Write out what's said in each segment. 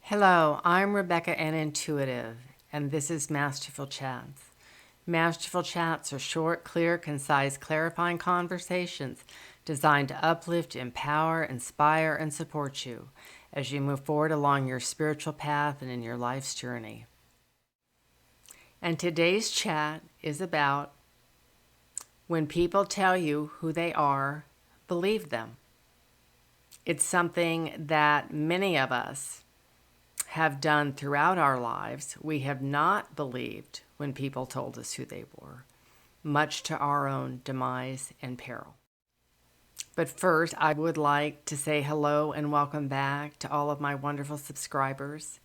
Hello, I'm Rebecca and Intuitive, and this is Masterful Chats. Masterful Chats are short, clear, concise, clarifying conversations designed to uplift, empower, inspire, and support you as you move forward along your spiritual path and in your life's journey. And today's chat is about when people tell you who they are, believe them. It's something that many of us have done throughout our lives. We have not believed when people told us who they were, much to our own demise and peril. But first, I would like to say hello and welcome back to all of my wonderful subscribers.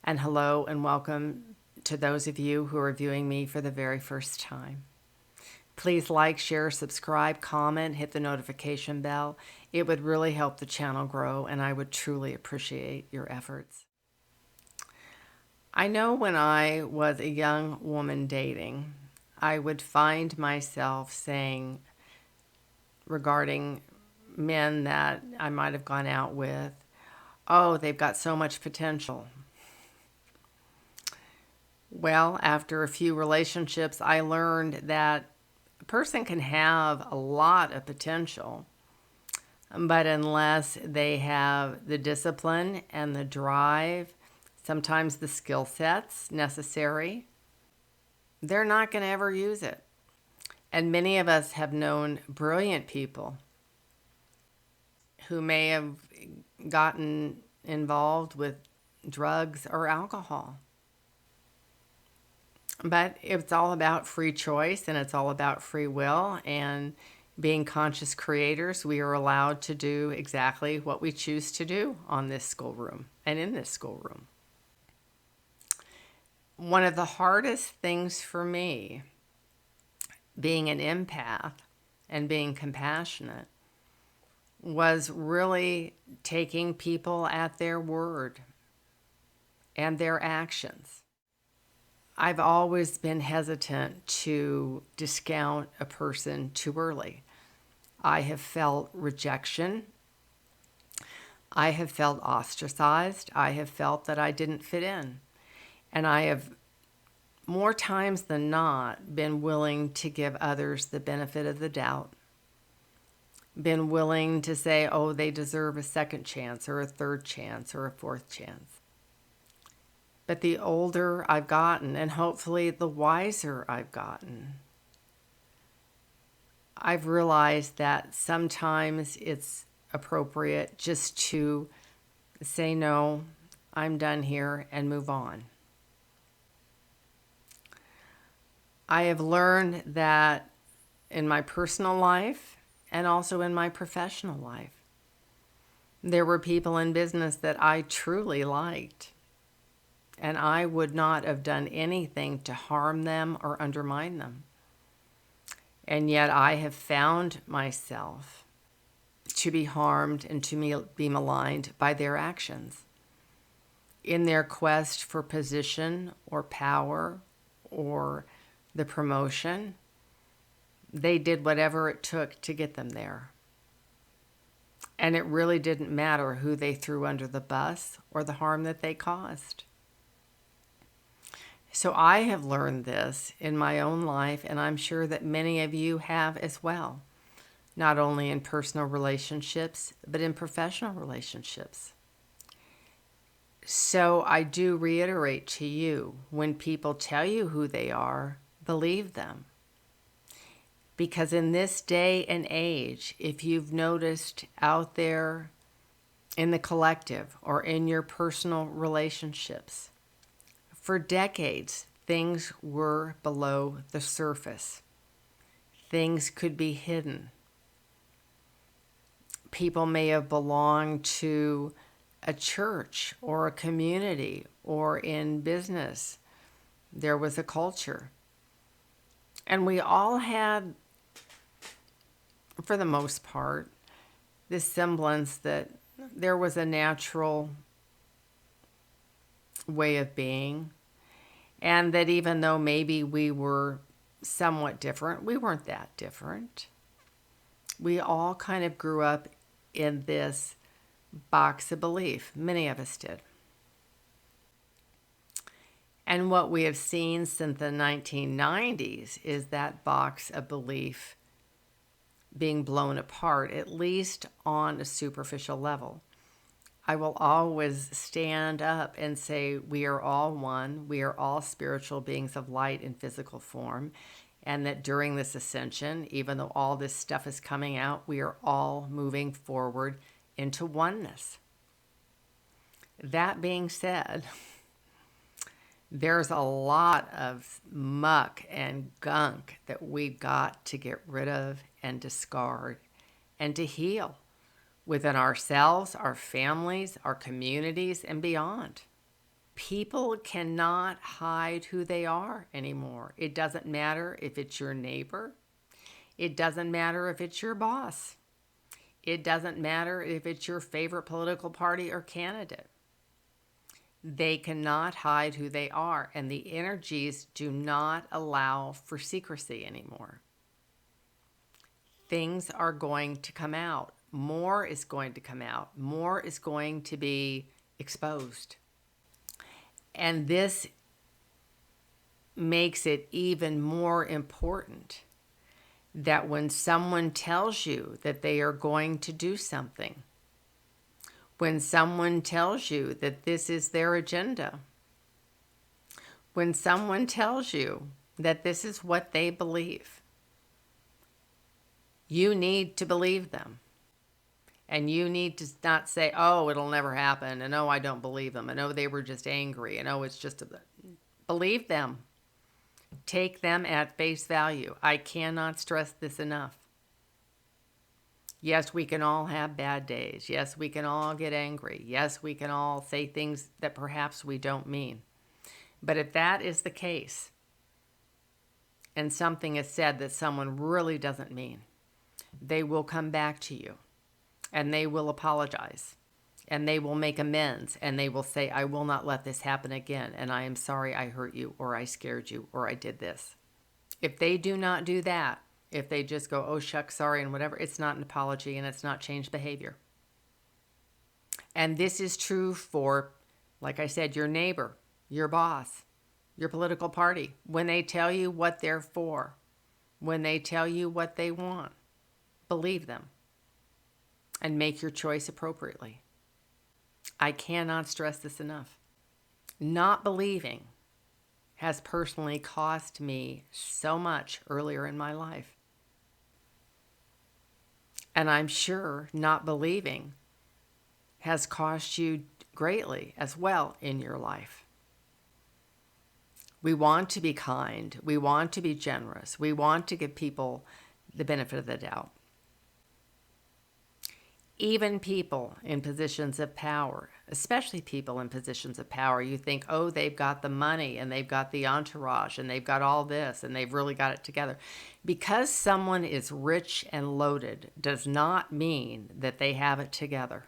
And hello and welcome to those of you who are viewing me for the very first time. Please like, share, subscribe, comment, hit the notification bell. It would really help the channel grow, and I would truly appreciate your efforts. I know when I was a young woman dating, I would find myself saying regarding men that I might have gone out with, oh, they've got so much potential. Well, after a few relationships, I learned that a person can have a lot of potential, but unless they have the discipline and the drive, sometimes the skill sets necessary, they're not going to ever use it. And many of us have known brilliant people who may have gotten involved with drugs or alcohol. But it's all about free choice, and it's all about free will, and being conscious creators, we are allowed to do exactly what we choose to do on this schoolroom and in this schoolroom. One of the hardest things for me, being an empath and being compassionate, was really taking people at their word and their actions. I've always been hesitant to discount a person too early. I have felt rejection. I have felt ostracized. I have felt that I didn't fit in. And I have, more times than not, been willing to give others the benefit of the doubt. Been willing to say, oh, they deserve a second chance or a third chance or a fourth chance. But the older I've gotten, and hopefully the wiser I've gotten, I've realized that sometimes it's appropriate just to say, no, I'm done here, and move on. I have learned that in my personal life and also in my professional life, there were people in business that I truly liked, and I would not have done anything to harm them or undermine them. And yet I have found myself to be harmed and to be maligned by their actions. In their quest for position or power or the promotion, they did whatever it took to get them there. And it really didn't matter who they threw under the bus or the harm that they caused. So I have learned this in my own life, and I'm sure that many of you have as well, not only in personal relationships, but in professional relationships. So I do reiterate to you, when people tell you who they are, believe them. Because in this day and age, if you've noticed out there in the collective or in your personal relationships, for decades, things were below the surface. Things could be hidden. People may have belonged to a church or a community or in business. There was a culture. And we all had, for the most part, this semblance that there was a natural way of being, and that even though maybe we were somewhat different, we weren't that different. We all kind of grew up in this box of belief. Many of us did. And what we have seen since the 1990s is that box of belief being blown apart, at least on a superficial level. I will always stand up and say, we are all one. We are all spiritual beings of light in physical form. And that during this ascension, even though all this stuff is coming out, we are all moving forward into oneness. That being said, there's a lot of muck and gunk that we've got to get rid of and discard and to heal within ourselves, our families, our communities, and beyond. People cannot hide who they are anymore. It doesn't matter if it's your neighbor. It doesn't matter if it's your boss. It doesn't matter if it's your favorite political party or candidate. They cannot hide who they are, and the energies do not allow for secrecy anymore. Things are going to come out. More is going to come out. More is going to be exposed. And this makes it even more important that when someone tells you that they are going to do something, when someone tells you that this is their agenda, when someone tells you that this is what they believe, you need to believe them. And you need to not say, oh, it'll never happen. And oh, I don't believe them. And oh, they were just angry. And oh, it's just believe them. Take them at face value. I cannot stress this enough. Yes, we can all have bad days. Yes, we can all get angry. Yes, we can all say things that perhaps we don't mean. But if that is the case, and something is said that someone really doesn't mean, they will come back to you. And they will apologize, and they will make amends, and they will say, I will not let this happen again, and I am sorry I hurt you, or I scared you, or I did this. If they do not do that, if they just go, oh, shucks, sorry, and whatever, it's not an apology, and it's not changed behavior. And this is true for, like I said, your neighbor, your boss, your political party. When they tell you what they're for, when they tell you what they want, believe them. And make your choice appropriately. I cannot stress this enough. Not believing has personally cost me so much earlier in my life. And I'm sure not believing has cost you greatly as well in your life. We want to be kind. We want to be generous. We want to give people the benefit of the doubt. Even people in positions of power, especially people in positions of power, you think, oh, they've got the money and they've got the entourage and they've got all this and they've really got it together. Because someone is rich and loaded does not mean that they have it together.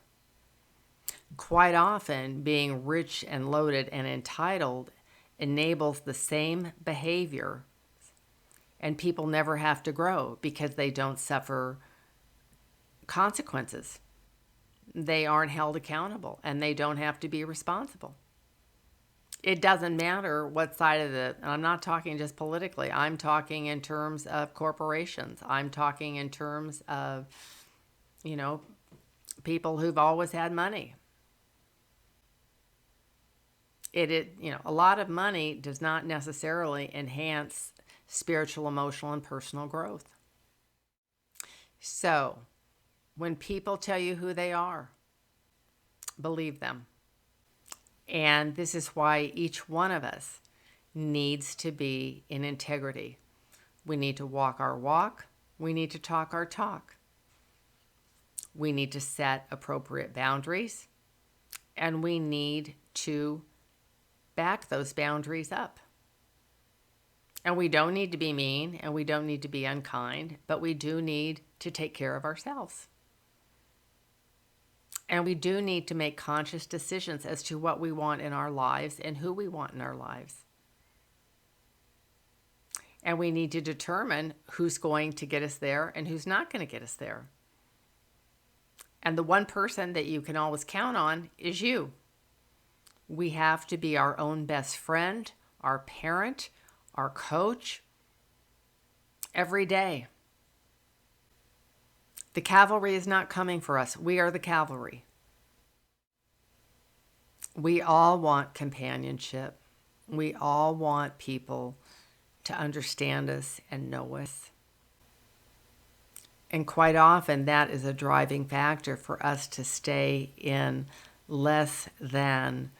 Quite often, being rich and loaded and entitled enables the same behavior, and people never have to grow because they don't suffer consequences. They aren't held accountable and they don't have to be responsible. It doesn't matter what side of and I'm not talking just politically, I'm talking in terms of corporations. I'm talking in terms of, people who've always had money. A lot of money does not necessarily enhance spiritual, emotional, and personal growth. So, when people tell you who they are, believe them. And this is why each one of us needs to be in integrity. We need to walk our walk. We need to talk our talk. We need to set appropriate boundaries. And we need to back those boundaries up. And we don't need to be mean and we don't need to be unkind, but we do need to take care of ourselves. And we do need to make conscious decisions as to what we want in our lives and who we want in our lives. And we need to determine who's going to get us there and who's not going to get us there. And the one person that you can always count on is you. We have to be our own best friend our parent, our coach, every day. The cavalry is not coming for us. We are the cavalry. We all want companionship. We all want people to understand us and know us. And quite often that is a driving factor for us to stay in less than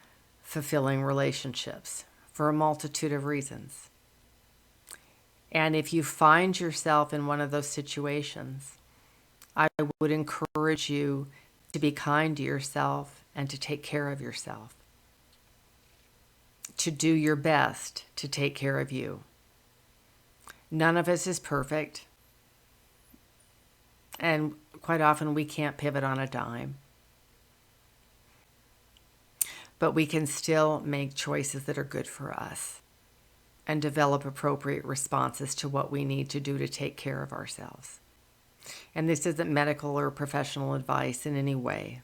fulfilling relationships for a multitude of reasons. And if you find yourself in one of those situations, I would encourage you to be kind to yourself and to take care of yourself, to do your best to take care of you. None of us is perfect. And quite often we can't pivot on a dime. But we can still make choices that are good for us and develop appropriate responses to what we need to do to take care of ourselves. And this isn't medical or professional advice in any way.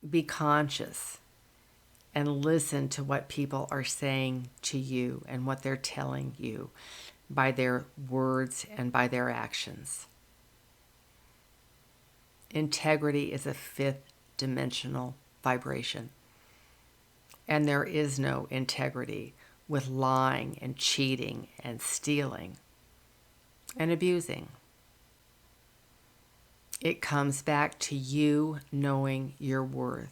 Be conscious and listen to what people are saying to you and what they're telling you by their words and by their actions. Integrity is a fifth dimensional vibration. And there is no integrity with lying and cheating and stealing and abusing. It comes back to you knowing your worth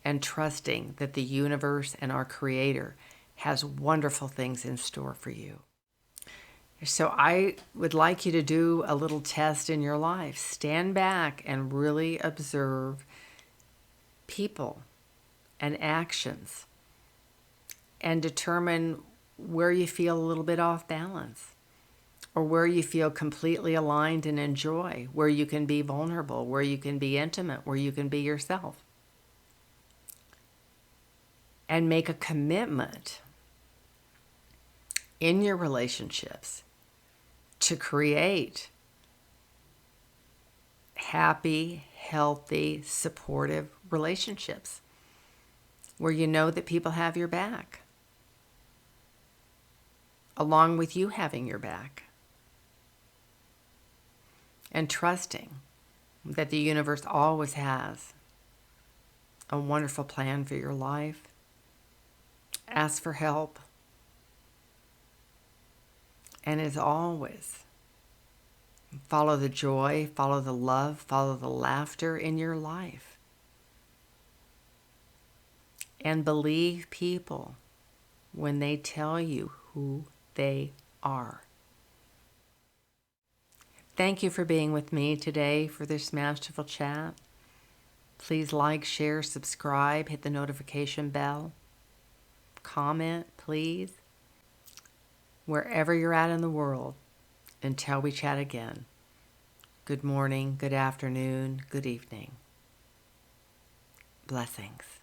and trusting that the universe and our Creator has wonderful things in store for you. So I would like you to do a little test in your life. Stand back and really observe people and actions and determine where you feel a little bit off balance or where you feel completely aligned and enjoy, where you can be vulnerable, where you can be intimate, where you can be yourself. And make a commitment in your relationships to create happy, healthy, supportive relationships where you know that people have your back, along with you having your back, and trusting that the universe always has a wonderful plan for your life. Ask for help. And as always, follow the joy, follow the love, follow the laughter in your life. And believe people when they tell you who they are. Thank you for being with me today for this Masterful Chat. Please like, share, subscribe, hit the notification bell. Comment, please. Wherever you're at in the world, until we chat again. Good morning, good afternoon, good evening. Blessings.